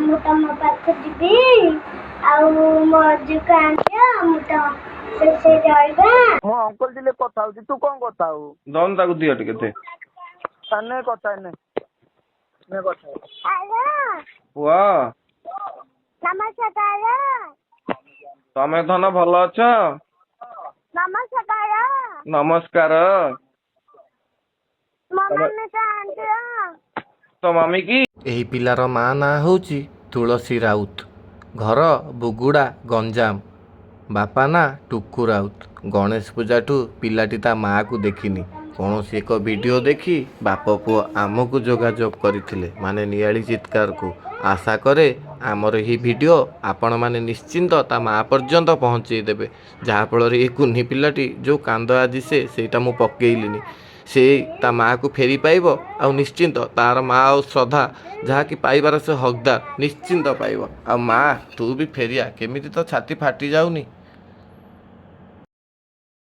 ମୁଁ ତମ ପାଖକୁ ଯିବି ଆଉ ମୋ ଅଜୁକୁ ଆଣିବ ମୁଁ ତ ସେ ରହିବା। ମୁଁ ଅଙ୍କଲ ଥିଲେ କଥା ହଉଛି, ତୁ କଣ କଥା ହଉ? ଦନ ତାକୁ ଦିଅ ଟିକେ ଦେ। ନେ କଥା ନେ କଥା ହ୍ୟାଲୋ ପୁଅ ନମସ୍କାର। ତମେ ଧନ ଭଲ ଅଛ? ନମସ୍କାର। ନମସ୍କାର। ମୋ ମମି ତ ଆଣିବ। ତ ମମି କି? ଏହି ପିଲାର ମା ନାଁ ହେଉଛି ତୁଳସୀ ରାଉତ। ଘର ବୁଗୁଡ଼ା ଗଞ୍ଜାମ। ବାପା ନାଁ ଟୁକୁ ରାଉତ। ଗଣେଶ ପୂଜାଠୁ ପିଲାଟି ତା ମାଆକୁ ଦେଖିନି। କୌଣସି ଏକ ଭିଡ଼ିଓ ଦେଖି ବାପ ପୁଅ ଆମକୁ ଯୋଗାଯୋଗ କରିଥିଲେ, ମାନେ ନିଆଳି ଚିତ୍କାରକୁ। ଆଶା କରେ ଆମର ଏହି ଭିଡ଼ିଓ ଆପଣମାନେ ନିଶ୍ଚିନ୍ତ ତା ମାଆ ପର୍ଯ୍ୟନ୍ତ ପହଞ୍ଚେଇ ଦେବେ, ଯାହାଫଳରେ ଏ କୁନି ପିଲାଟି ଯେଉଁ କାନ୍ଦ ଆଜି ସେଇଟା ମୁଁ ପକେଇଲିନି, ସେ ତା ମାଆକୁ ଫେରି ପାଇବ। ଆଉ ନିଶ୍ଚିନ୍ତ ତାର ମାଆ ଆଉ ଶ୍ରଦ୍ଧା ଯାହାକି ପାଇବାର ସେ ହକଦାର ନିଶ୍ଚିନ୍ତ ପାଇବ। ଆଉ ମାଆ ତୁ ବି ଫେରିଆ, କେମିତି ତ ଛାତି ଫାଟି ଯାଉନି।